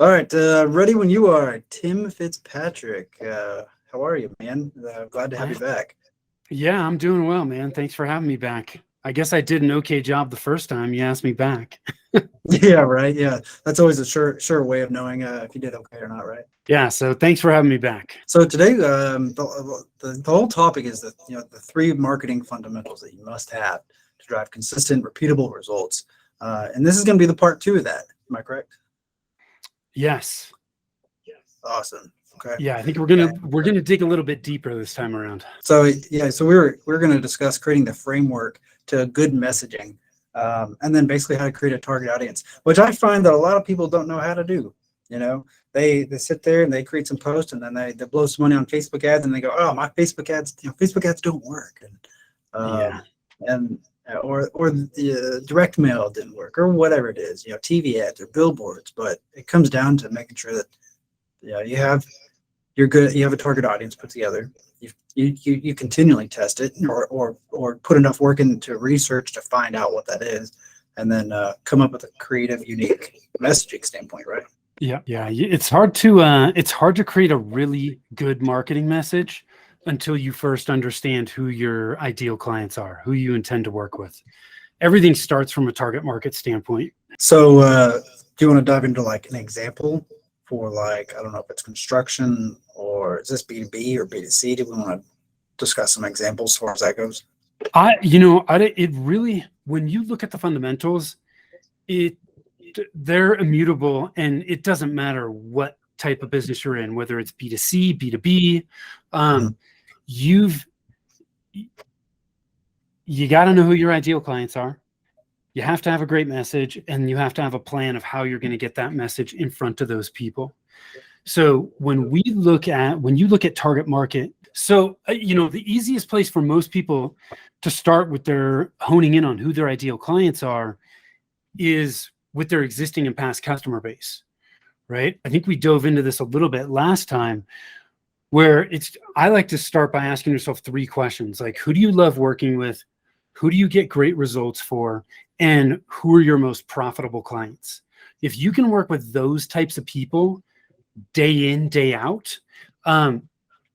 All right, ready when you are, Tim Fitzpatrick. How are you, man? Glad to have you I, back. yeah, I'm doing well, man. Thanks for having me back. I guess I did an okay job the first time you asked me back. Yeah, right. Yeah, that's always a sure way of knowing if you did okay or not, right? Yeah, so thanks for having me back. So today, the whole topic is the three marketing fundamentals that you must have to drive consistent, repeatable results. And this is going to be the part two of that. Am I correct? Yes. Awesome. Okay. Yeah, I think we're gonna dig a little bit deeper this time around. So yeah, so we're going to discuss creating the framework to good messaging, and then basically how to create a target audience, which I find that a lot of people don't know how to do. You know, they sit there and they create some posts, and then they blow some money on Facebook ads, and they go, oh, my Facebook ads, Facebook ads don't work, Yeah. and or the direct mail didn't work, or whatever it is, TV ads or billboards. But it comes down to making sure that you're good. You have a target audience put together. You continually test it, or put enough work into research to find out what that is, and then come up with a creative, unique messaging standpoint, right? Yeah, yeah. It's hard to create a really good marketing message until you first understand who your ideal clients are, who you intend to work with. Everything starts from a target market standpoint. So, do you want to dive into like an example for, like, I don't know if it's construction, or is this B2B or B2C? Do we want to discuss some examples as far as that goes? It really, when you look at the fundamentals, it they're immutable, and it doesn't matter what type of business you're in, whether it's B2C, B2B. Mhm. You've you got to know who your ideal clients are. You have to have a great message, and you have to have a plan of how you're going to get that message in front of those people. So when you look at target market, the easiest place for most people to start with their honing in on who their ideal clients are is with their existing and past customer base, right? I think we dove into this a little bit last time, where I like to start by asking yourself three questions, like, who do you love working with? Who do you get great results for? And who are your most profitable clients? If you can work with those types of people day in, day out,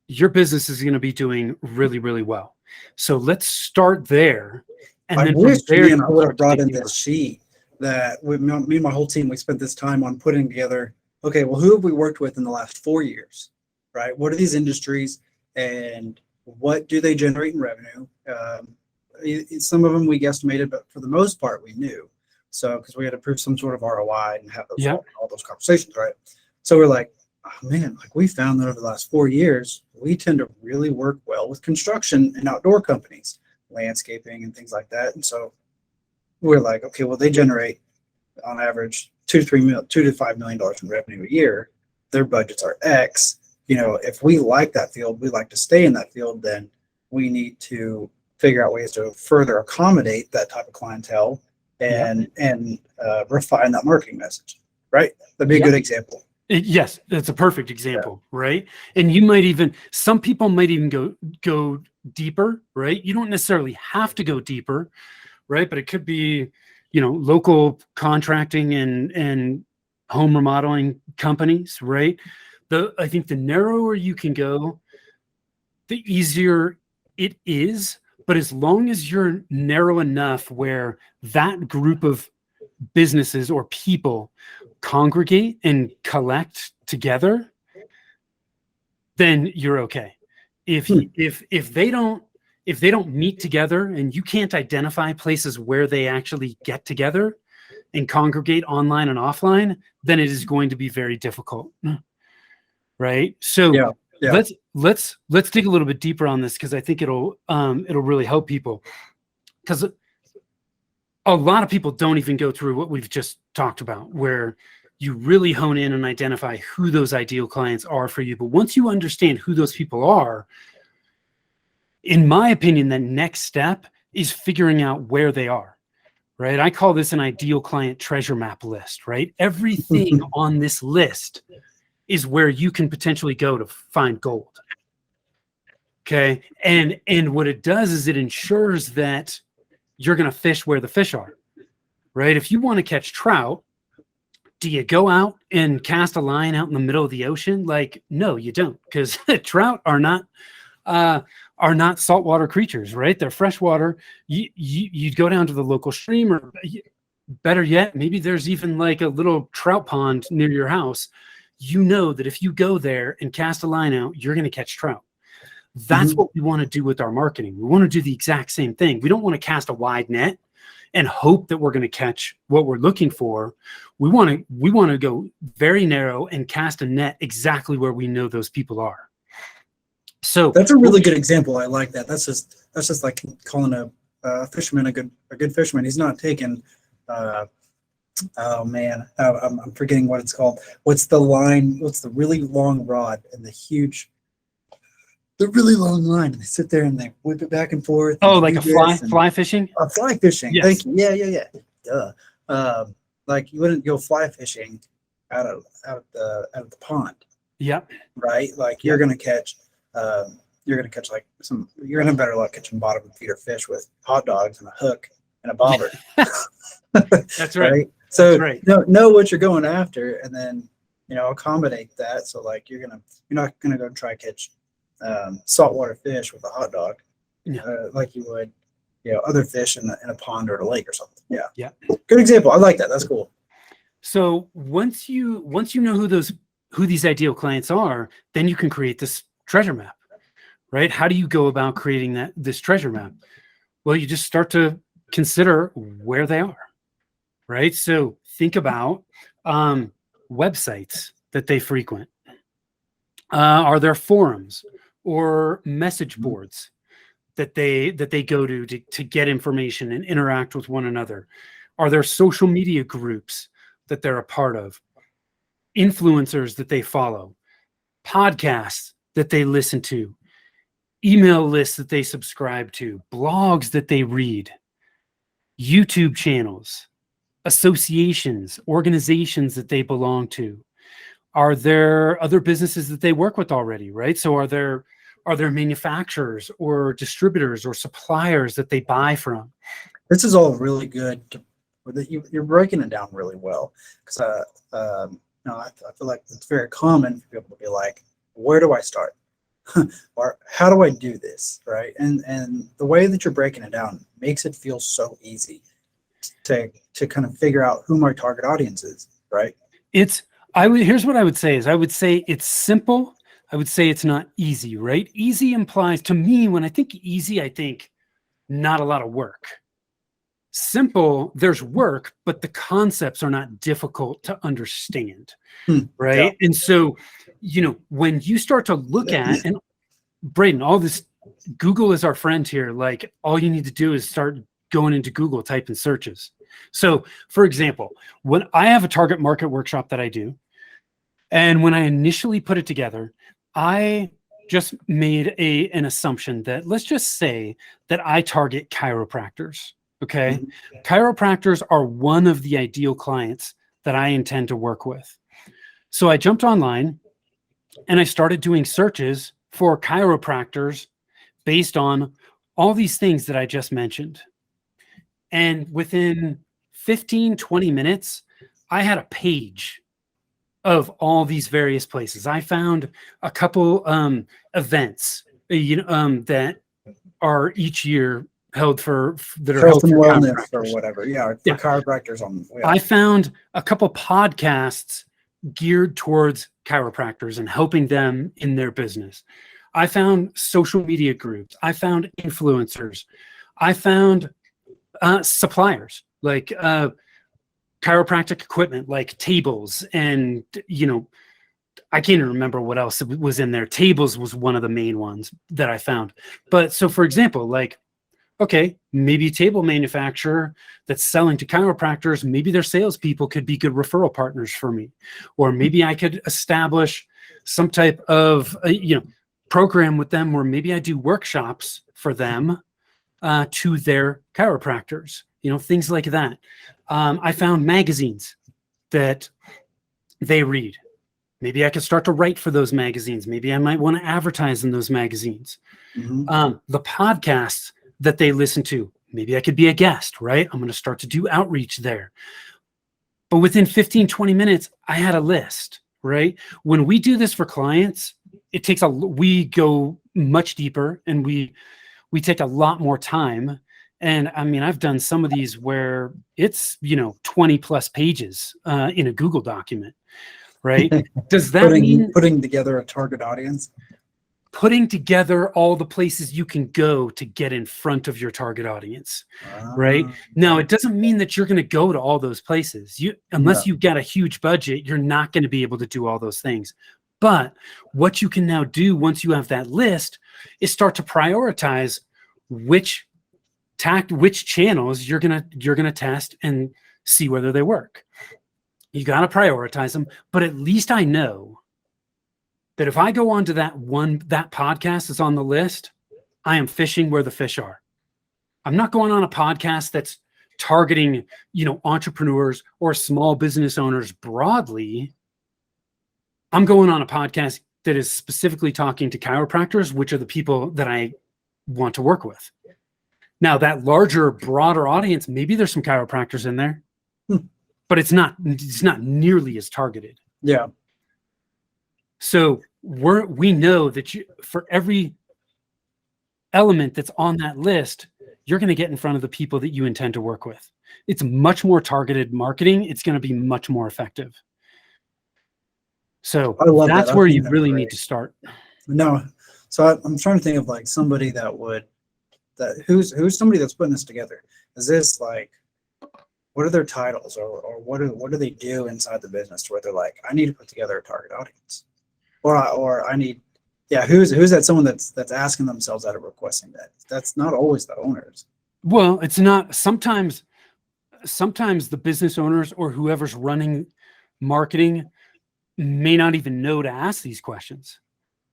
your business is going to be doing really, really well. So let's start there. And I then from wish, there, you man, I can would have start to brought dig in this deeper. sheet that me and my whole team, we spent this time on putting together. Okay, well, who have we worked with in the last 4 years, right? What are these industries, and what do they generate in revenue? Some of them we guesstimated, but for the most part, we knew. So, because we had to prove some sort of ROI and have those Yeah. all those conversations, right? So we're like, oh man, like we found that over the last 4 years, we tend to really work well with construction and outdoor companies, landscaping and things like that. And so we're like, okay, well, they generate on average $2 to $5 million in revenue a year. Their budgets are X. If we like that field, we like to stay in that field, then we need to figure out ways to further accommodate that type of clientele, Yeah. and refine that marketing message, right? That'd be a Yeah. good example. Yes, that's a perfect Yeah. example, right? And some people might even go deeper, right? You don't necessarily have to go deeper, right? But it could be, local contracting and home remodeling companies, right? I think the narrower you can go, the easier it is. But as long as you're narrow enough where that group of businesses or people congregate and collect together, then you're okay. If Hmm. you, if they don't meet together and you can't identify places where they actually get together and congregate online and offline, then it is going to be very difficult, right? So Yeah. Yeah. let's dig a little bit deeper on this, because I think it'll really help people, because a lot of people don't even go through what we've just talked about, where you really hone in and identify who those ideal clients are for you. But once you understand who those people are, in my opinion, the next step is figuring out where they are, right? I call this an ideal client treasure map list, right? Everything on this list is where you can potentially go to find gold. Okay. And what it does is it ensures that you're going to fish where the fish are, right? If you want to catch trout, Do you go out and cast a line out in the middle of the ocean? Like, no, you don't, because trout are not saltwater creatures, right? They're freshwater. You'd go down to the local stream, or better yet, maybe there's even like a little trout pond near your house. You know that if you go there and cast a line out, you're going to catch trout. That's what we want to do with our marketing. We want to do the exact same thing. We don't want to cast a wide net and hope that we're going to catch what we're looking for. We want to go very narrow and cast a net exactly where we know those people are. So that's a really good example. I like that. That's just like calling a fisherman a good fisherman. He's not taking oh man, I'm forgetting what it's called. What's the line? What's the really long rod and the really long line? And they sit there and they whip it back and forth. Oh, like a fly fishing? Fly fishing. Yes. Thank you. Yeah. Duh. Like you wouldn't go fly fishing out of the pond. Yep. Right. Like you're gonna catch like you're gonna have better luck catching bottom feeder fish with hot dogs and a hook and a bobber. That's right. So That's right. know what you're going after, and then accommodate that. So like you're not gonna go try catch saltwater fish with a hot dog, like you would other fish in a pond or a lake or something. Yeah. Good example. I like that. That's cool. So once you know who these ideal clients are, then you can create this treasure map, right? How do you go about creating this treasure map? Well, you just start to consider where they are, right? So think about websites that they frequent. Are there forums or message boards that they go to get information and interact with one another? Are there social media groups that they're a part of? Influencers that they follow? Podcasts that they listen to? Email lists that they subscribe to? Blogs that they read? YouTube channels? Associations, organizations that they belong to? Are there other businesses that they work with already, right? So are there manufacturers or distributors or suppliers that they buy from? This is all really good. You're breaking it down really well, because I feel like it's very common for people to be like, where do I start? Or how do I do this, right? And the way that you're breaking it down makes it feel so easy to kind of figure out who my target audience is, right? Here's what I would say is I would say it's simple. I would say it's not easy, right? Easy implies, to me, when I think easy, I think not a lot of work. Simple, there's work, but the concepts are not difficult to understand, right? Yeah. And so, when you start to look at, and Braden, all this, Google is our friend here. Like, all you need to do is start going into Google, type in searches. So, for example, when I have a target market workshop that I do, and when I initially put it together, I just made an assumption that, let's just say that I target chiropractors. Okay. Chiropractors are one of the ideal clients that I intend to work with. So I jumped online and I started doing searches for chiropractors based on all these things that I just mentioned. And within 15, 20 minutes, I had a page of all these various places. I found a couple events, that are each year held for wellness or whatever. Yeah, for chiropractors. I found a couple podcasts geared towards chiropractors and helping them in their business. I found social media groups. I found influencers. I found suppliers like chiropractic equipment, like tables, and I can't even remember what else was in there. Tables was one of the main ones that I found. But so, for example, like, okay, maybe a table manufacturer that's selling to chiropractors, maybe their salespeople could be good referral partners for me. Or maybe I could establish some type of, program with them where maybe I do workshops for them to their chiropractors, things like that. I found magazines that they read. Maybe I could start to write for those magazines. Maybe I might want to advertise in those magazines. The podcasts that they listen to, maybe I could be a guest, right? I'm going to start to do outreach there. But within 15, 20 minutes, I had a list, right? When we do this for clients, we go much deeper and we take a lot more time. And I mean, I've done some of these where it's, 20 plus pages in a Google document, right? Does that mean putting together a target audience? Putting together all the places you can go to get in front of your target audience, right? Now, it doesn't mean that you're going to go to all those places. Unless you get a huge budget, you're not going to be able to do all those things. But what you can now do once you have that list is start to prioritize which channels you're gonna test and see whether they work. You got to prioritize them, but at least I know that if I go on to that podcast that's on the list, I am fishing where the fish are. I'm not going on a podcast that's targeting, entrepreneurs or small business owners broadly. I'm going on a podcast that is specifically talking to chiropractors, which are the people that I want to work with. Now, that larger, broader audience, maybe there's some chiropractors in there, but it's not nearly as targeted. Yeah. So we know that for every element that's on that list, you're going to get in front of the people that you intend to work with. It's much more targeted marketing. It's going to be much more effective. So that's where you really need to start. No. So I'm trying to think of like somebody who's somebody that's putting this together. Is this like, what are their titles or what do they do inside the business where they're like, I need to put together a target audience, or I need, who's that someone that's asking themselves that or requesting that? That's not always the owners. Well, it's not. Sometimes the business owners or whoever's running marketing may not even know to ask these questions,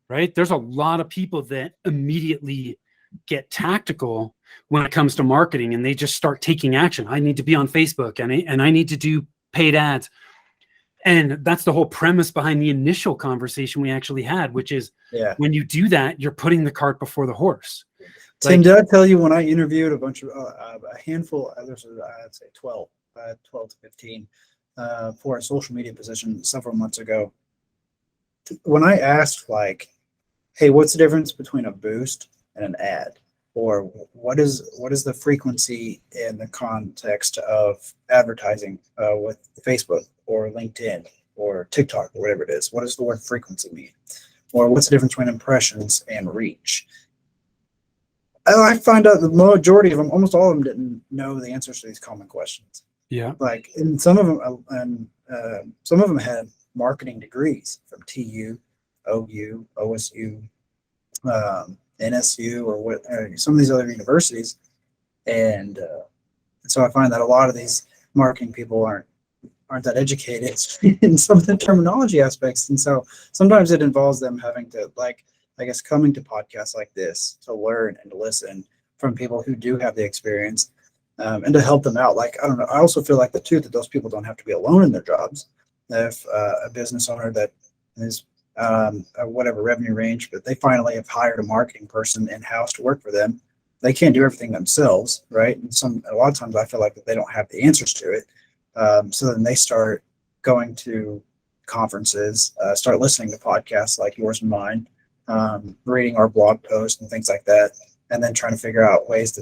right? There's a lot of people that immediately get tactical when it comes to marketing and they just start taking action. I need to be on Facebook and I need to do paid ads. And that's the whole premise behind the initial conversation we actually had, which is when you do that, you're putting the cart before the horse. Tim, did I tell you when I interviewed a bunch of a handful, I'd say 12 to 15 for a social media position several months ago, when I asked like, hey, what's the difference between a boost and an ad? Or what is the frequency in the context of advertising with Facebook or LinkedIn or TikTok or whatever it is? What does the word frequency mean? Or what's the difference between impressions and reach? I find out the majority of them, almost all of them, didn't know the answers to these common questions. Yeah. Like, and some of them had marketing degrees from TU, OU, OSU, NSU, or some of these other universities, and so I find that a lot of these marketing people aren't that educated in some of the terminology aspects, and so sometimes it involves them having to, like, I guess, coming to podcasts like this to learn and to listen from people who do have the experience, and to help them out. Like, I don't know, I also feel like that those people don't have to be alone in their jobs. If a business owner that is whatever revenue range, but they finally have hired a marketing person in-house to work for them, they can't do everything themselves, right? And a lot of times I feel like that they don't have the answers to it. So then they start going to conferences, start listening to podcasts like yours and mine, reading our blog posts and things like that, and then trying to figure out ways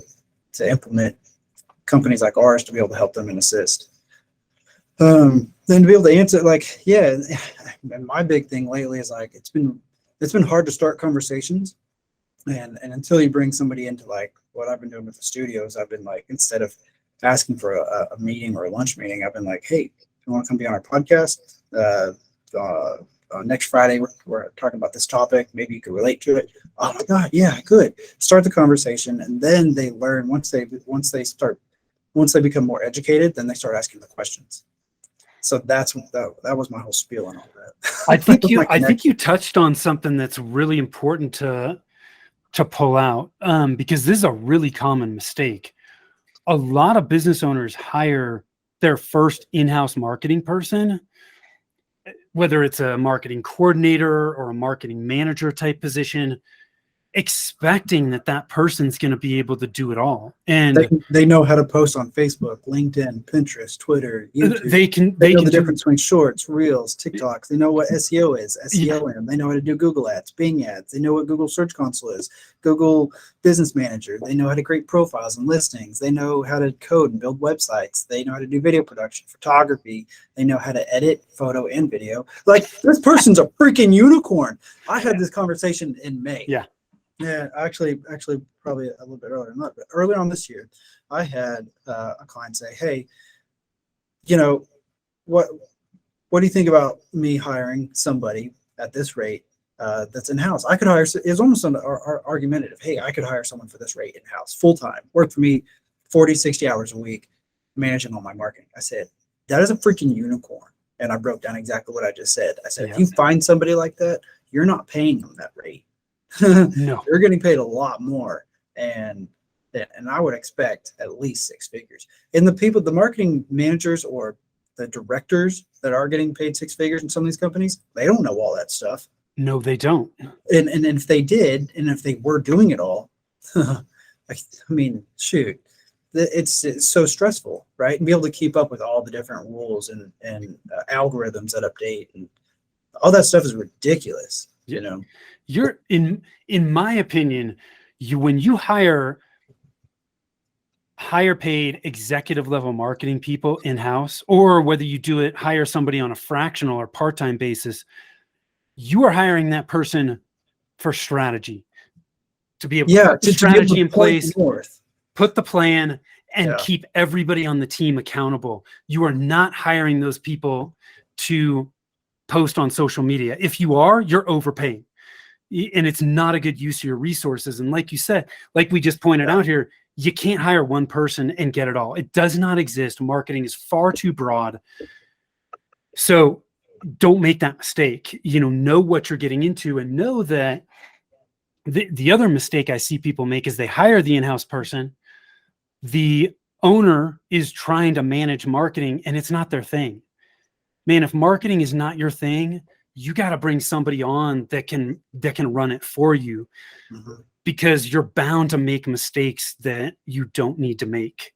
to implement companies like ours to be able to help them and assist. Then to be able to answer, like, and my big thing lately is like, it's been hard to start conversations, and until you bring somebody into, like, what I've been doing with the studios, I've been like, instead of asking for a meeting or a lunch meeting, I've been like, hey, you want to come be on our podcast? Next Friday, we're talking about this topic. Maybe you could relate to it. Oh my God, yeah, I could. Start the conversation, and then they learn once they become more educated, then they start asking the questions. So that was my whole spiel and all that. I think you touched on something that's really important to pull out, because this is a really common mistake. A lot of business owners hire their first in-house marketing person, whether it's a marketing coordinator or a marketing manager type position, expecting that person's going to be able to do it all. And they know how to post on Facebook, LinkedIn, Pinterest, Twitter, YouTube. they know can the do difference between shorts, reels, TikToks. They know what SEO is, SEOM. They know how to do Google ads, Bing ads. They know what Google Search Console is, Google Business Manager. They know how to create profiles and listings. They know how to code and build websites. They know how to do video production, photography. They know how to edit photo and video. Like, this person's a freaking unicorn. I had this conversation in May. Yeah, actually, probably a little bit earlier than that, but earlier on this year, I had a client say, "Hey, you know, what do you think about me hiring somebody at this rate that's in house? I could hire." It's almost an argumentative. Hey, I could hire someone for this rate in house, full time, work for me, 40, 60 hours a week, managing all my marketing. I said, that is a freaking unicorn, and I broke down exactly what I just said. I said, if you find somebody like that, you're not paying them that rate. No, you're getting paid a lot more, and I would expect at least six figures. And the marketing managers or the directors that are getting paid six figures in some of these companies, they don't know all that stuff. No, they don't. And if they did, and if they were doing it all, I mean, shoot, it's so stressful, right? And be able to keep up with all the different rules and algorithms that update, and all that stuff is ridiculous. You know, you're in my opinion, when you hire higher paid executive level marketing people in-house, or whether you hire somebody on a fractional or part-time basis, you are hiring that person for strategy, to be able to put the strategy in place, put the plan, and keep everybody on the team accountable. You are not hiring those people to post on social media. If you are, you're overpaying, and it's not a good use of your resources. And like you said, like we just pointed out here, you can't hire one person and get it all. It does not exist. Marketing is far too broad. So don't make that mistake. Know what you're getting into, and know that the other mistake I see people make is they hire the in-house person. The owner is trying to manage marketing, and it's not their thing. Man, if marketing is not your thing, you got to bring somebody on that can run it for you, because you're bound to make mistakes that you don't need to make.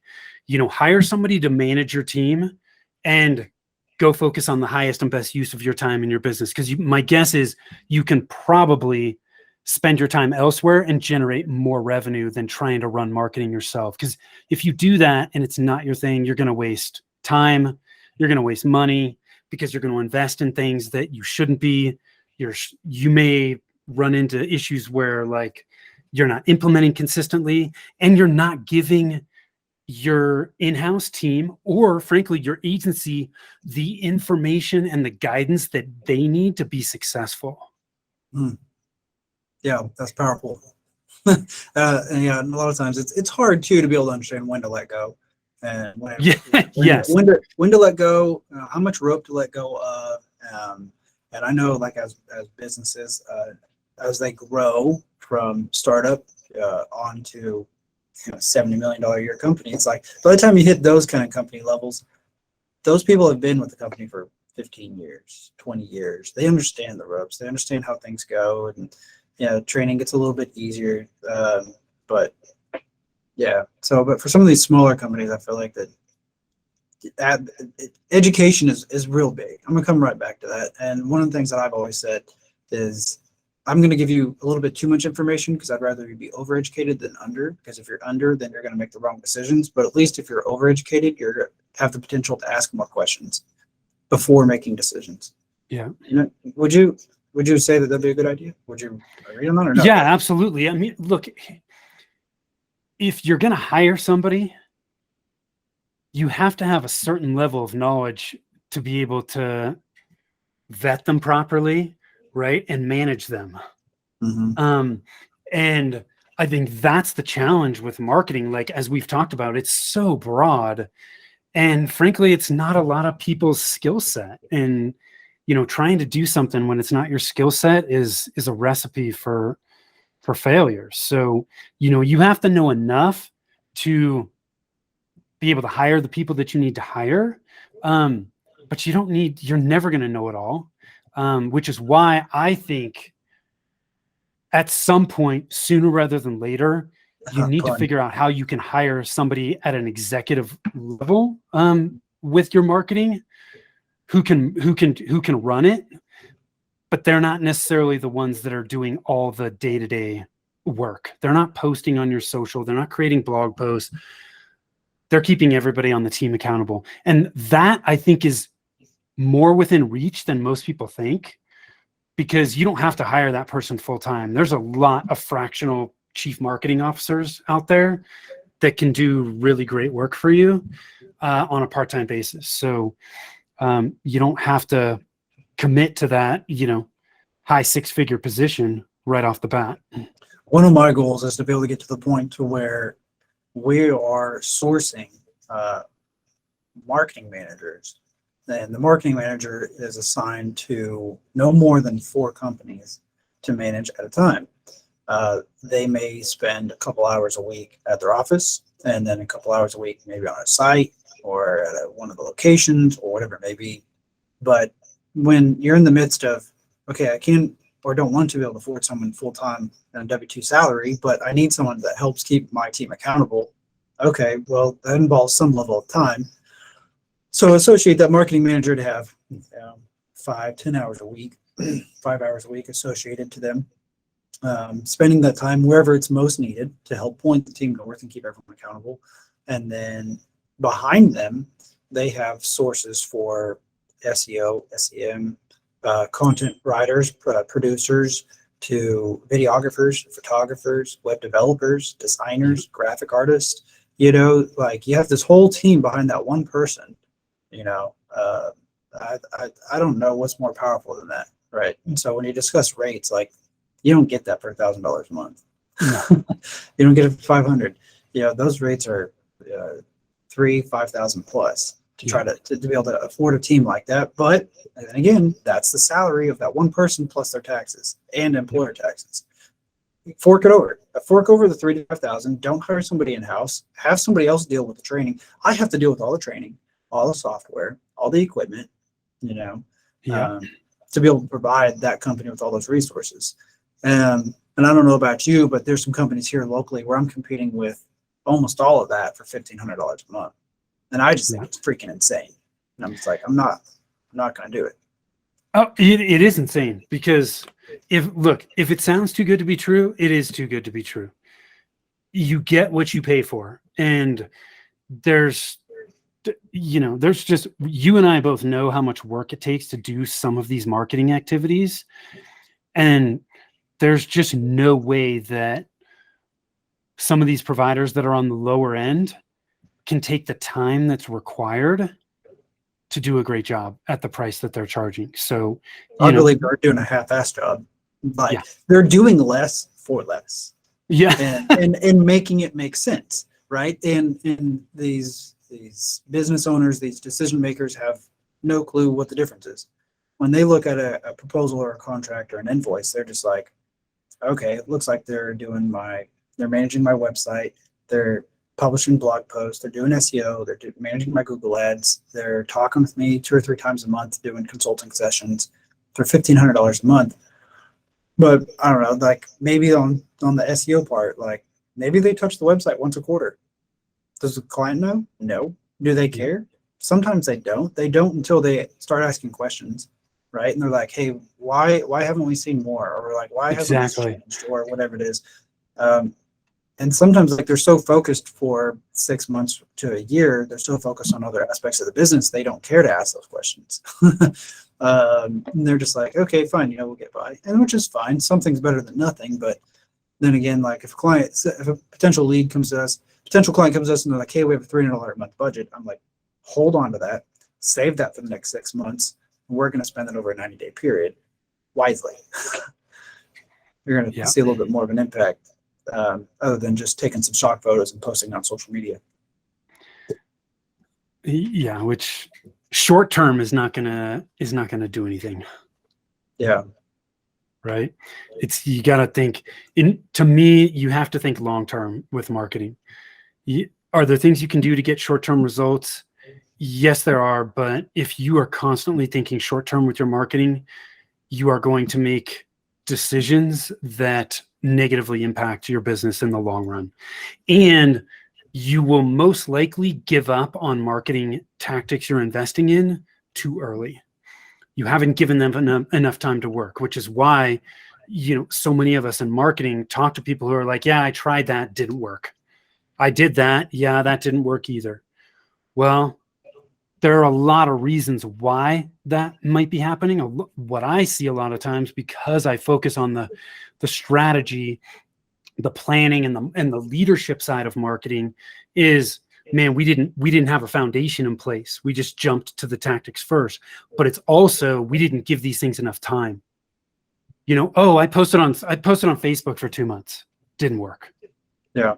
Hire somebody to manage your team and go focus on the highest and best use of your time in your business. Because my guess is you can probably spend your time elsewhere and generate more revenue than trying to run marketing yourself. Because if you do that and it's not your thing, you're going to waste time, you're going to waste money, because you're going to invest in things that you shouldn't be. You may run into issues where, like, you're not implementing consistently, and you're not giving your in-house team, or frankly your agency, the information and the guidance that they need to be successful. Yeah, that's powerful. And a lot of times it's hard too to be able to understand when to let go, and when to let go, how much rope to let go of. And I know, like, as businesses, as they grow from startup onto $70 million a year company, it's like by the time you hit those kind of company levels, those people have been with the company for 15 years, 20 years. They understand the ropes. They understand how things go, and training gets a little bit easier. But for some of these smaller companies, I feel like that education is real big. I'm gonna come right back to that. And one of the things that I've always said is, I'm going to give you a little bit too much information, because I'd rather you be overeducated than under. Because if you're under, then you're going to make the wrong decisions. But at least if you're overeducated, you're going to have the potential to ask more questions before making decisions. Yeah. Would you say that that'd be a good idea? Would you agree on that or not? Yeah, absolutely. I mean, look, if you're going to hire somebody, you have to have a certain level of knowledge to be able to vet them properly, right, and manage them. And I think that's the challenge with marketing. Like, as we've talked about, it's so broad, and frankly, it's not a lot of people's skill set. And trying to do something when it's not your skill set is a recipe for failure. So you have to know enough to be able to hire the people that you need to hire, but you're never going to know it all. Which is why I think at some point, sooner rather than later, you need to Fun. figure out how you can hire somebody at an executive level with your marketing who can run it, but they're not necessarily the ones that are doing all the day-to-day work. They're not posting on your social. They're not creating blog posts. They're keeping everybody on the team accountable. And that, I think, is more within reach than most people think, because you don't have to hire that person full time. There's a lot of fractional chief marketing officers out there that can do really great work for you on a part-time basis. So you don't have to commit to that, high six-figure position right off the bat. One of my goals is to be able to get to the point to where we are sourcing marketing managers, and the marketing manager is assigned to no more than 4 companies to manage at a time. They may spend a couple hours a week at their office, and then a couple hours a week maybe on a site or at one of the locations or whatever it may be. But when you're in the midst of, okay, I can't or don't want to be able to afford someone full-time and a W-2 salary, but I need someone that helps keep my team accountable. Okay, well, that involves some level of time. So associate that marketing manager to have 10 hours a week, 5 hours a week associated to them, spending that time wherever it's most needed to help point the team north and keep everyone accountable. And then behind them, they have sources for SEO, SEM, content writers, producers, to videographers, photographers, web developers, designers, graphic artists. You have this whole team behind that one person. I don't know what's more powerful than that, right? And so when you discuss rates, like, you don't get that for $1,000 a month. You don't get it for 500. Those rates are 3,000-5,000 plus to try to be able to afford a team like that. But then again, that's the salary of that one person plus their taxes and employer taxes. Fork over the 3,000 to 5,000. Don't hire somebody in-house. Have somebody else deal with the training. I have to deal with all the training, all the software, all the equipment, to be able to provide that company with all those resources. And I don't know about you, but there's some companies here locally where I'm competing with almost all of that for $1,500 a month. And I just think it's freaking insane. And I'm just like, I'm not going to do it. Oh, it is insane, because if it sounds too good to be true, it is too good to be true. You get what you pay for. And there's just, you and I both know how much work it takes to do some of these marketing activities. And there's just no way that some of these providers that are on the lower end can take the time that's required to do a great job at the price that they're charging. So I believe they're doing a half-ass job. Like, they're doing less for less. Yeah. and making it make sense, right? And these business owners, these decision makers have no clue what the difference is. When they look at a proposal or a contract or an invoice, they're just like, okay, it looks like they're managing my website, they're publishing blog posts, they're doing SEO, they're managing my Google ads, they're talking with me 2 or 3 times a month, doing consulting sessions for $1,500 a month. But I don't know, like, maybe on the SEO part, like, maybe they touch the website once a quarter. Does the client know? No. Do they care? Sometimes they don't. They don't until they start asking questions, right? And they're like, hey, why haven't we seen more? Or like, why hasn't this changed? Or whatever it is. And sometimes, like, they're so focused for 6 months to a year, they're so focused on other aspects of the business, they don't care to ask those questions. And they're just like, okay, fine, we'll get by, and which is fine. Something's better than nothing. But then again, like, if a potential client comes to us and they're like, hey, we have a $300 a month budget, I'm like, hold on to that, save that for the next 6 months. We're going to spend it over a 90-day period wisely. You're going to see a little bit more of an impact. Other than just taking some stock photos and posting on social media. Yeah, which short term is not gonna do anything. Yeah. Right. You got to think to me, you have to think long term with marketing. Are there things you can do to get short term results? Yes, there are. But if you are constantly thinking short term with your marketing, you are going to make decisions that negatively impact your business in the long run. And you will most likely give up on marketing tactics you're investing in too early. You haven't given them enough time to work, which is why, so many of us in marketing talk to people who are like, yeah, I tried that, didn't work. I did that. Yeah, that didn't work either. Well, there are a lot of reasons why that might be happening. What I see a lot of times, because I focus on the strategy, the planning, and the leadership side of marketing, is, man, we didn't have a foundation in place. We just jumped to the tactics first. But it's also, we didn't give these things enough time. I posted on Facebook for 2 months, didn't work. Yeah.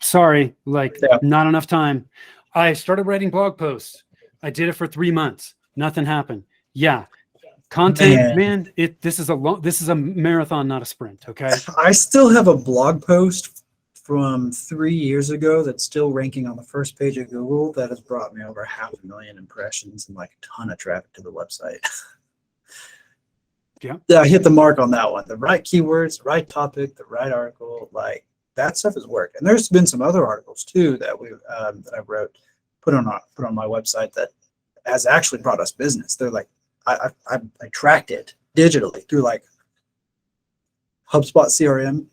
Sorry, not enough time. I started writing blog posts. I did it for 3 months. Nothing happened. Yeah. Content, man, this is a marathon, not a sprint. Okay. I still have a blog post from 3 years ago that's still ranking on the first page of Google that has brought me over 500,000 impressions and like a ton of traffic to the website. Yeah. I hit the mark on that one. The right keywords, the right topic, the right article, like that stuff has worked. And there's been some other articles too that that I wrote, put on my website that has actually brought us business. They're like, I tracked it digitally through like HubSpot CRM,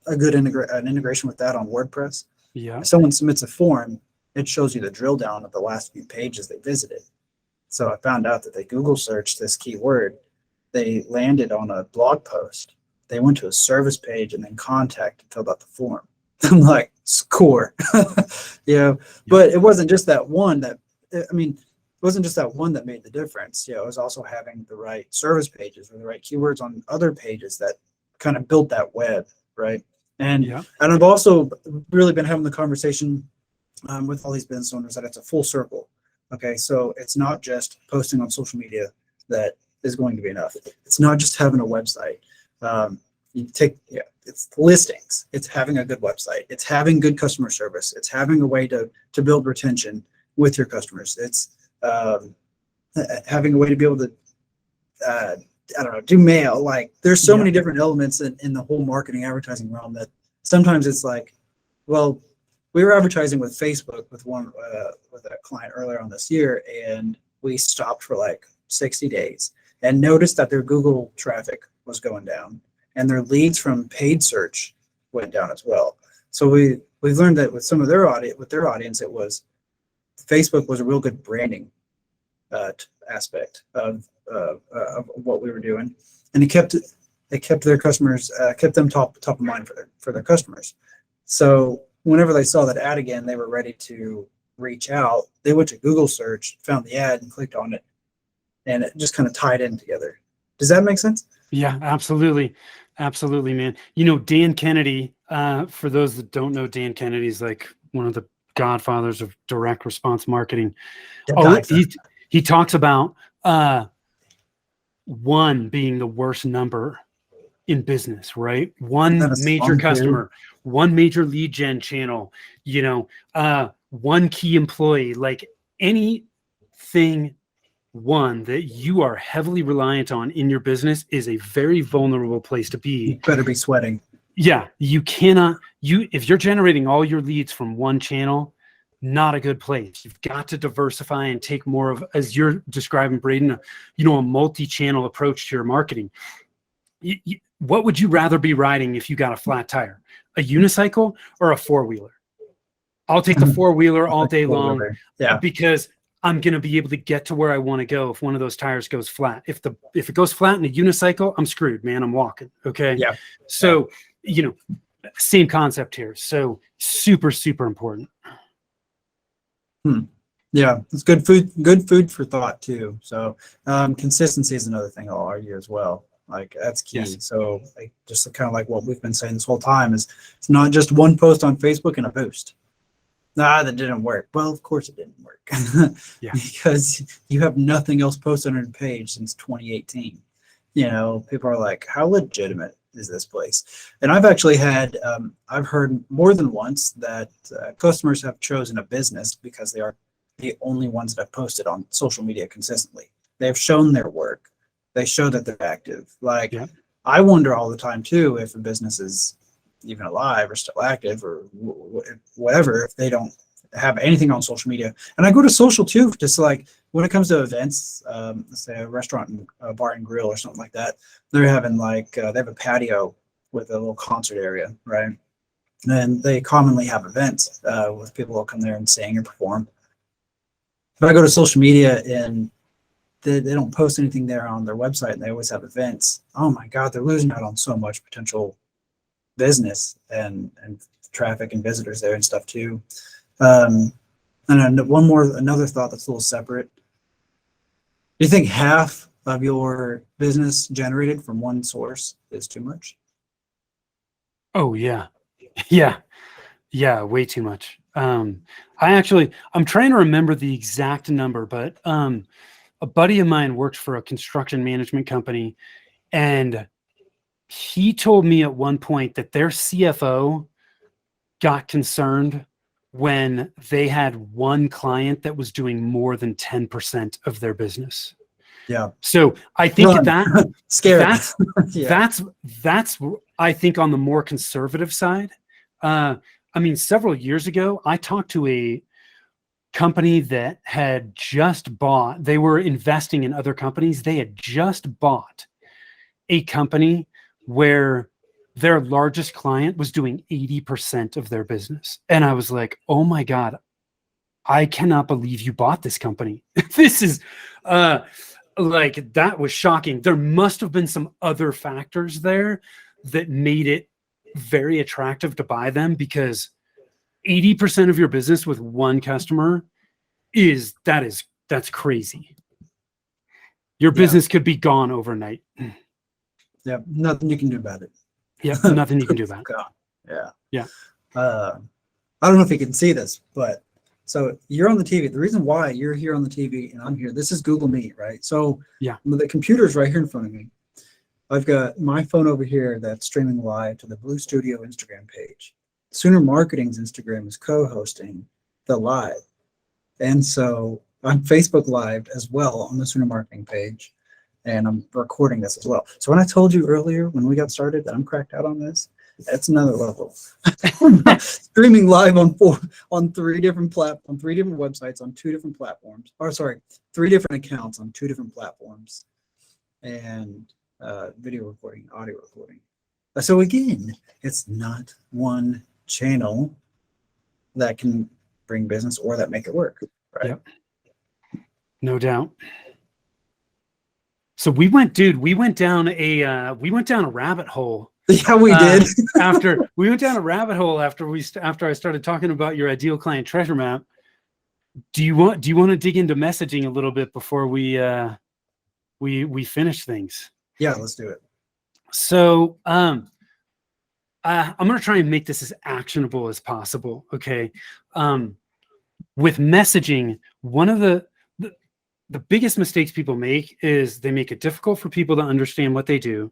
an integration with that on WordPress. Yeah. If someone submits a form, it shows you the drill down of the last few pages they visited. So I found out that they Google searched this keyword. They landed on a blog post. They went to a service page and then contact and filled out the form. I'm like, score. But it wasn't just that one it wasn't just that one that made the difference. It was also having the right service pages or the right keywords on other pages that kind of built that web, right? And I've also really been having the conversation with all these business owners that it's a full circle. Okay, so it's not just posting on social media that is going to be enough. It's not just having a website. It's listings. It's having a good website. It's having good customer service. It's having a way to build retention with your customers. It's having a way to be able to, do mail. Like there's so many different elements in the whole marketing advertising realm that sometimes it's like, well, we were advertising with Facebook with a client earlier on this year, and we stopped for like 60 days and noticed that their Google traffic was going down and their leads from paid search went down as well. So we've learned that with some of their audience, it was Facebook was a real good branding aspect of what we were doing, and it kept their customers, kept them top of mind for their customers. So whenever they saw that ad again, they were ready to reach out. They went to Google search, found the ad, and clicked on it, and it just kind of tied in together. Does that make sense? Yeah, absolutely. Absolutely, man. Dan Kennedy, for those that don't know, Dan Kennedy is like one of the godfathers of direct response marketing. He talks about one being the worst number in business, right? One major customer, one major lead gen channel, one key employee, like anything one that you are heavily reliant on in your business is a very vulnerable place to be. You better be sweating. Yeah, you cannot, if you're generating all your leads from one channel, not a good place. You've got to diversify and take more of, as you're describing, Braden, a multi-channel approach to your marketing. What would you rather be riding if you got a flat tire? A unicycle or a four-wheeler? I'll take the four-wheeler all day long because I'm going to be able to get to where I want to go if one of those tires goes flat. If it goes flat in a unicycle, I'm screwed, man. I'm walking. Okay. Yeah. So, same concept here. So super, super important. Yeah, it's good food for thought too. So consistency is another thing I'll argue as well. Like that's key. Yes. So just kind of like what we've been saying this whole time is it's not just one post on Facebook and a boost. That didn't work. Well, of course it didn't work. Because you have nothing else posted on your page since 2018. People are like, how legitimate is this place? And I've actually had, I've heard more than once that customers have chosen a business because they are the only ones that have posted on social media consistently. They've shown their work. They show that they're active. Like I wonder all the time too if a business is even alive or still active or whatever if they don't have anything on social media. And I go to social too, just like when it comes to events, let's say a restaurant, a bar and grill or something like that. They're having like they have a patio with a little concert area, right? And they commonly have events with people who come there and sing or perform. But I go to social media and they don't post anything there on their website, and they always have events. Oh my God, they're losing out on so much potential business and traffic and visitors there and stuff too. And another thought that's a little separate. Do you think half of your business generated from one source is too much? Oh yeah. Yeah, way too much. I'm trying to remember the exact number, but a buddy of mine worked for a construction management company, and he told me at one point that their CFO got concerned when they had one client that was doing more than 10% of their business. Yeah. So I think scary. That's I think on the more conservative side. I mean, several years ago, I talked to a company that had just bought, they were investing in other companies. They had just bought a company where their largest client was doing 80% of their business. And I was like, oh my God, I cannot believe you bought this company. This is like, that was shocking. There must have been some other factors there that made it very attractive to buy them, because 80% of your business with one customer that's crazy. Your business could be gone overnight. Yeah, nothing you can do about it. Yeah, nothing you can do about it. Yeah. I don't know if you can see this, but so you're on the TV. The reason why you're here on the TV and I'm here, this is Google Meet, right? So yeah, the computer's right here in front of me. I've got my phone over here that's streaming live to the Blue Studio Instagram page. Sooner Marketing's Instagram is co-hosting the live. And so I'm Facebook Live as well on the Sooner Marketing page, and I'm recording this as well. So when I told you earlier when we got started that I'm cracked out on this, that's another level. Streaming live on three different websites on 2 different platforms. Or sorry, 3 different accounts on 2 different platforms, and video recording, audio recording. So again, it's not one channel that can bring business or that make it work, right? Yep. No doubt. So we went down a rabbit hole. Yeah, we did. We went down a rabbit hole after I started talking about your ideal client treasure map. Do you want to dig into messaging a little bit before we finish things? Yeah, let's do it. So I'm going to try and make this as actionable as possible. Okay. With messaging, one of the biggest mistakes people make is they make it difficult for people to understand what they do,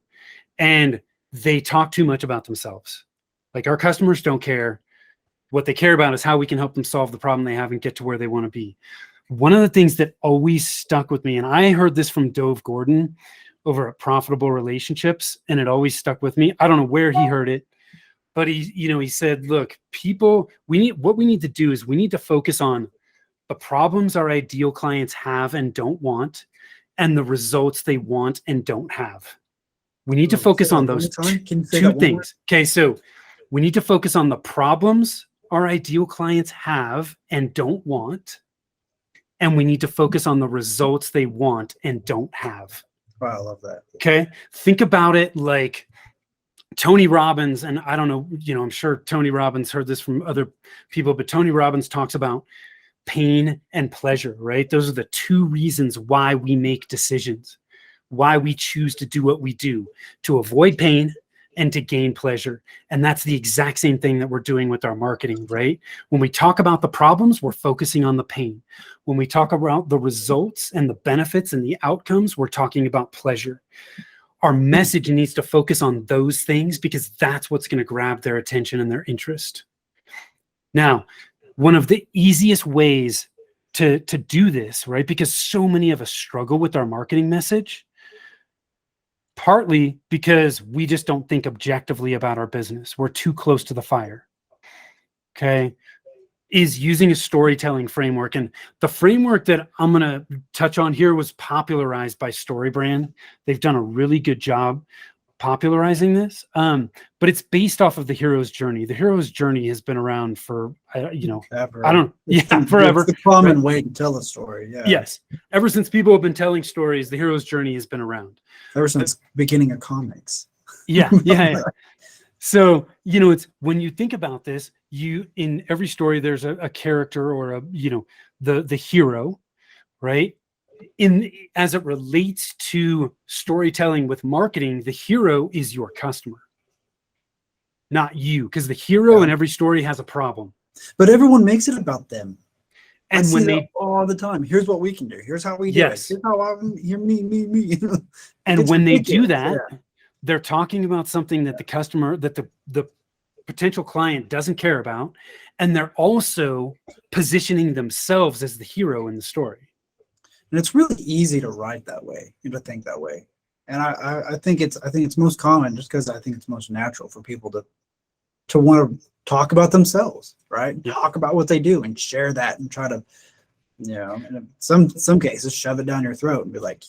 and they talk too much about themselves. Like, our customers don't care. What they care about is how we can help them solve the problem they have and get to where they want to be. One of the things that always stuck with me, and I heard this from Dove Gordon over at Profitable Relationships, and it always stuck with me. I don't know where he heard it, but he said, look, people, what we need to do is we need to focus on the problems our ideal clients have and don't want, and the results they want and don't have. We need to focus on those two things. Okay, so we need to focus on the problems our ideal clients have and don't want, and we need to focus on the results they want and don't have. Wow, I love that. Okay, think about it like Tony Robbins, and I don't know, I'm sure Tony Robbins heard this from other people, but Tony Robbins talks about pain and pleasure, right? Those are the 2 reasons why we make decisions, why we choose to do what we do, to avoid pain and to gain pleasure. And that's the exact same thing that we're doing with our marketing, right? When we talk about the problems, we're focusing on the pain. When we talk about the results and the benefits and the outcomes, we're talking about pleasure. Our message needs to focus on those things because that's what's going to grab their attention and their interest. Now, one of the easiest ways to do this, right? Because so many of us struggle with our marketing message. partly because we just don't think objectively about our business. We're too close to the fire. Okay. Is using a storytelling framework. And the framework that I'm going to touch on here was popularized by StoryBrand. They've done a really good job popularizing this. But it's based off of the hero's journey. The hero's journey has been around for, Ever. I don't, forever. It's the common way to tell a story. Yeah. Yes. Ever since people have been telling stories, the hero's journey has been around. Ever since beginning of comics. Yeah. So, it's when you think about this, in every story, there's a character or the hero, right? As it relates to storytelling with marketing, the hero is your customer, not you, because the hero in every story has a problem. But everyone makes it about them. And when they all the time, here's what we can do. Here's how we do it. Here's how me. And when they do that, they're talking about something that the customer, that the potential client doesn't care about. And they're also positioning themselves as the hero in the story. And it's really easy to write that way and to think that way. And I think it's most common just because I think it's most natural for people to want to talk about themselves, right? Yeah. Talk about what they do and share that and try to, in some cases, shove it down your throat and be like.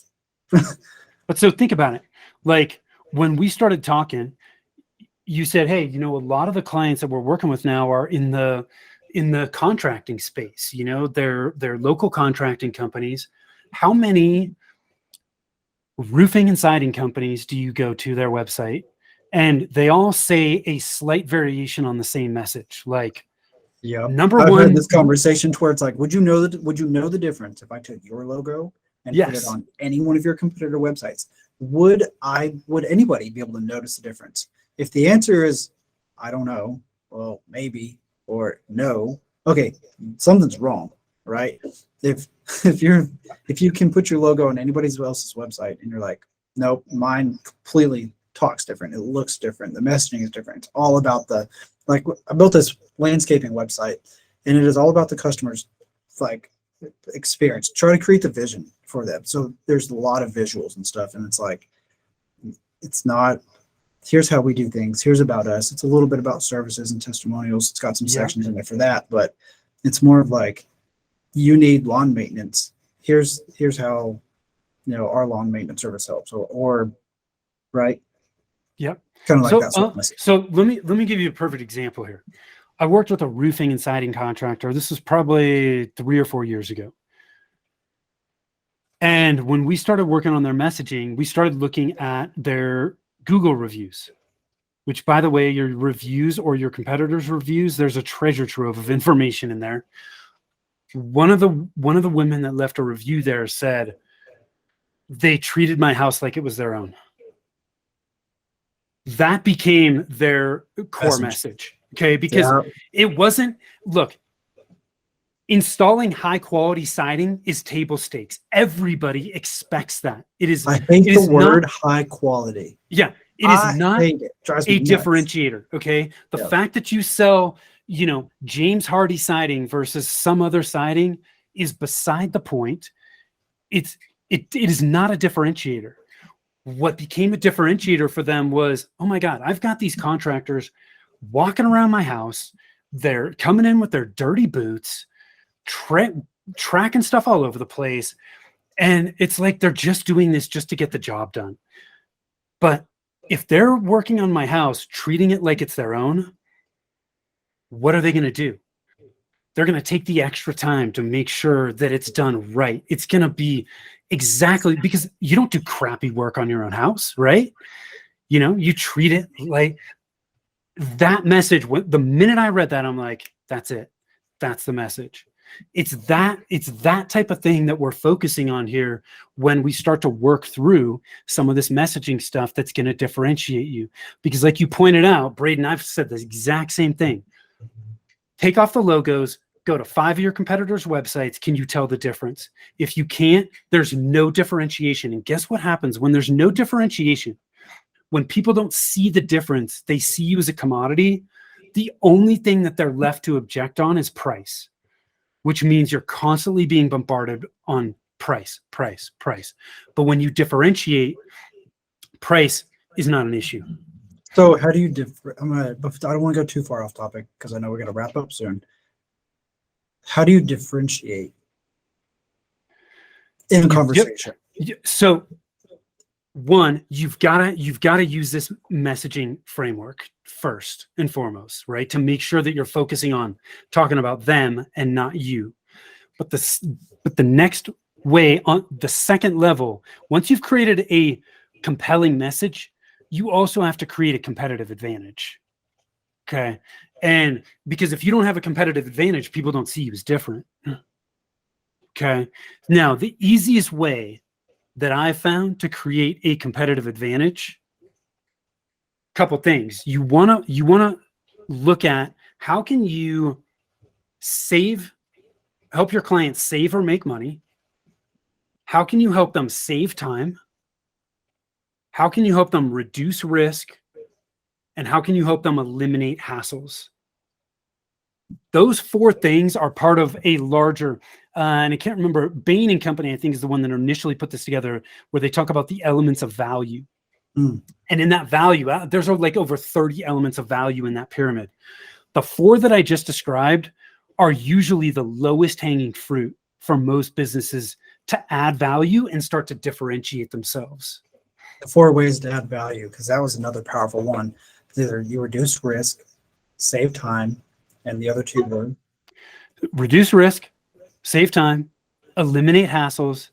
But so think about it. Like when we started talking, you said, hey, a lot of the clients that we're working with now are in the contracting space. They're local contracting companies. How many roofing and siding companies do you go to their website and they all say a slight variation on the same message? Like, number I've one, had this conversation where it's like, would you know the difference if I took your logo and put it on any one of your competitor websites? Would anybody be able to notice the difference? If the answer is, I don't know, well, maybe, or no, okay, something's wrong, right? If you can put your logo on anybody else's website and you're like, nope, mine completely talks different. It looks different. The messaging is different. It's all about I built this landscaping website and it is all about the customer's experience. Try to create the vision for them. So there's a lot of visuals and stuff. And it's like, it's not, here's how we do things. Here's about us. It's a little bit about services and testimonials. It's got some sections in there for that, but it's more of like, you need lawn maintenance. Here's how, our lawn maintenance service helps or right. Yep. Kind of like that. So let me give you a perfect example here. I worked with a roofing and siding contractor. This was probably 3 or 4 years ago. And when we started working on their messaging, we started looking at their Google reviews, which, by the way, your reviews or your competitors' reviews, there's a treasure trove of information in there. One of the women that left a review there said, they treated my house like it was their own. That became their core message. Okay. Because it wasn't, look, installing high quality siding is table stakes. Everybody expects that. It is. I hate the word high quality. Yeah. It is not a differentiator. Okay. The fact that you sell, James Hardy siding versus some other siding is beside the point. It is not a differentiator. What became a differentiator for them was, oh my God, I've got these contractors walking around my house. They're coming in with their dirty boots, tracking stuff all over the place. And it's like, they're just doing this just to get the job done. But if they're working on my house, treating it like it's their own, what are they going to do? They're going to take the extra time to make sure that it's done right. It's going to be exactly, because you don't do crappy work on your own house, right? You treat it like that message. The minute I read that, I'm like, that's it. That's the message. It's that type of thing that we're focusing on here when we start to work through some of this messaging stuff that's going to differentiate you. Because like you pointed out, Braden, I've said the exact same thing. Take off the logos, go to 5 of your competitors' websites. Can you tell the difference? If you can't, there's no differentiation. And guess what happens when there's no differentiation? When people don't see the difference, they see you as a commodity. The only thing that they're left to object on is price, which means you're constantly being bombarded on price. But when you differentiate, price is not an issue. So how do you I don't want to go too far off topic because I know we're going to wrap up soon. How do you differentiate in conversation? So one, you've got to use this messaging framework first and foremost, right? To make sure that you're focusing on talking about them and not you. But the next way, on the second level, once you've created a compelling message, you also have to create a competitive advantage. Okay. And because if you don't have a competitive advantage, people don't see you as different. Okay. Now, the easiest way that I found to create a competitive advantage, couple things. You want to look at how can you help your clients save or make money? How can you help them save time? How can you help them reduce risk? And how can you help them eliminate hassles? Those four things are part of a larger, and I can't remember, Bain and Company, I think, is the one that initially put this together, where they talk about the elements of value. And in that value, there's like over 30 elements of value in that pyramid. The four that I just described are usually the lowest hanging fruit for most businesses to add value and start to differentiate themselves. The 4 ways to add value, because that was another powerful one. Either you reduce risk, save time, and the other 2 were reduce risk, save time, eliminate hassles,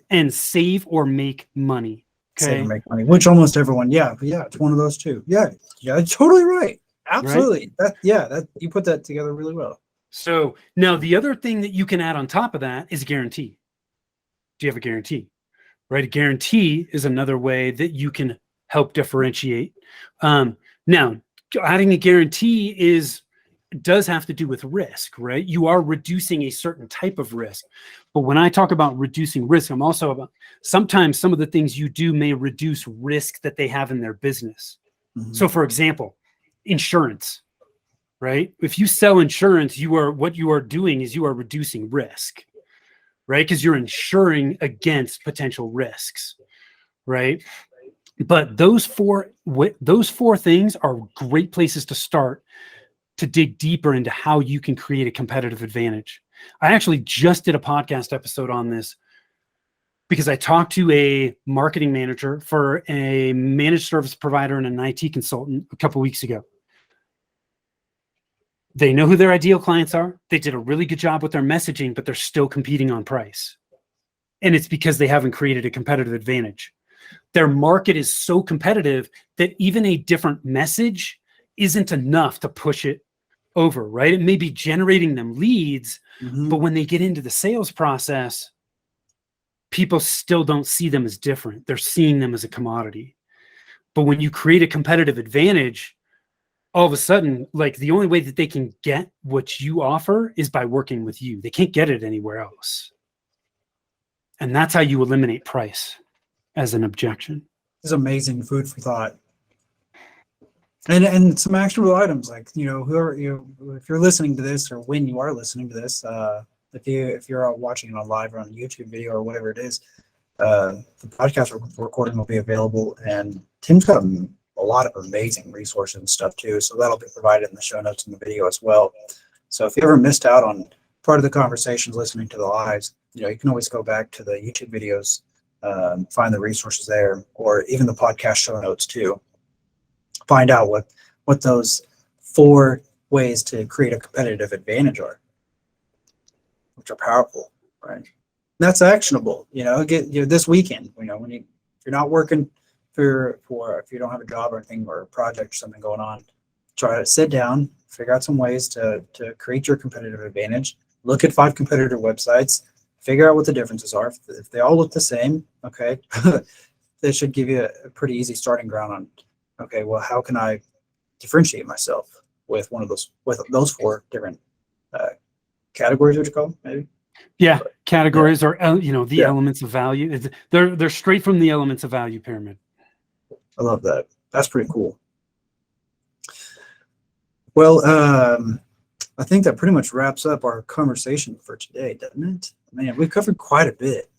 and save or make money. Okay. Save or make money, which almost everyone, it's one of those 2. Yeah, totally right. Absolutely. Right? That you put that together really well. So now the other thing that you can add on top of that is a guarantee. Do you have a guarantee? Right? A guarantee is another way that you can help differentiate. Now, adding a guarantee does have to do with risk, right? You are reducing a certain type of risk. But when I talk about reducing risk, I'm also about sometimes some of the things you do may reduce risk that they have in their business. Mm-hmm. So for example, insurance, right? If you sell insurance, what you are doing is you are reducing risk, right? Because you're insuring against potential risks, right? But those four things are great places to start to dig deeper into how you can create a competitive advantage. I actually just did a podcast episode on this because I talked to a marketing manager for a managed service provider and an IT consultant a couple of weeks ago. They know who their ideal clients are. They did a really good job with their messaging, but they're still competing on price. And it's because they haven't created a competitive advantage. Their market is so competitive that even a different message isn't enough to push it over, right? It may be generating them leads, but when they get into the sales process, people still don't see them as different. They're seeing them as a commodity. But when you create a competitive advantage, all of a sudden, like the only way that they can get what you offer is by working with you. They can't get it anywhere else. And that's how you eliminate price as an objection. This is amazing food for thought. And some actionable items, like, if you're listening to this, or when you are listening to this, if you're watching it on live or on YouTube video or whatever it is, the podcast recording will be available, and Tim's got a lot of amazing resources and stuff too, so that'll be provided in the show notes in the video as well. So if you ever missed out on part of the conversations listening to the lives, you can always go back to the YouTube videos, find the resources there, or even the podcast show notes too. Find out what those 4 ways to create a competitive advantage are, which are powerful, right? And that's actionable. This weekend, when if you're not working for if you don't have a job or anything, or a project or something going on, try to sit down, figure out some ways to create your competitive advantage. Look at 5 competitor websites, figure out what the differences are. If they all look the same, okay, they should give you a pretty easy starting ground on, okay, well, how can I differentiate myself with those 4 different categories, would you call them, maybe? Yeah, categories are the elements of value. They're straight from the elements of value pyramid. I love that. That's pretty cool. Well, I think that pretty much wraps up our conversation for today, doesn't it? Man, we covered quite a bit.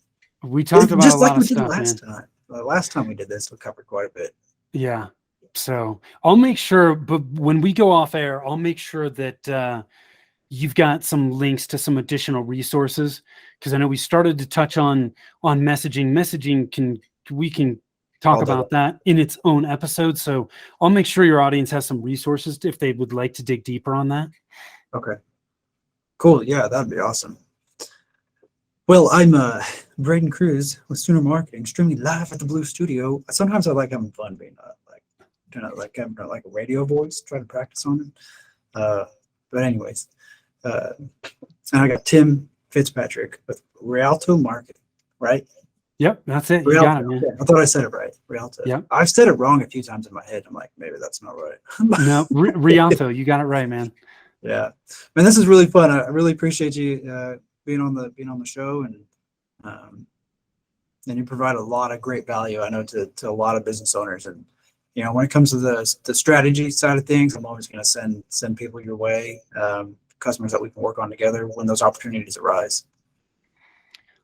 We talked about just a like lot we of did stuff, last man. time. the last time we did this, we covered quite a bit. Yeah. So I'll make sure, but when we go off air, I'll make sure that you've got some links to some additional resources, because I know we started to touch on messaging. We can talk about that in its own episode. So I'll make sure your audience has some resources if they would like to dig deeper on that. Okay. Cool. Yeah, that'd be awesome. Well, I'm Braden Cruz with Sooner Marketing, streaming live at the Blue Studio. Sometimes I like having fun being having like a radio voice, try to practice on it. But anyways, and I got Tim Fitzpatrick with Rialto Marketing, right? Yep, that's it. You Rialto. got it, man. Yeah, I thought I said it right. Rialto. Yep. I've said it wrong a few times in my head. I'm like, maybe that's not right. No, Rialto, you got it right, man. Yeah, man, this is really fun. I really appreciate you being on the show, and you provide a lot of great value, I know, to a lot of business owners. And when it comes to the strategy side of things, I'm always going to send people your way, customers that we can work on together when those opportunities arise.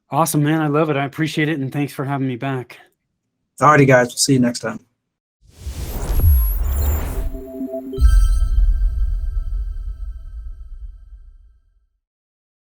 Awesome, man. I love it. I appreciate it, and thanks for having me back. Alrighty, guys. We'll see you next time.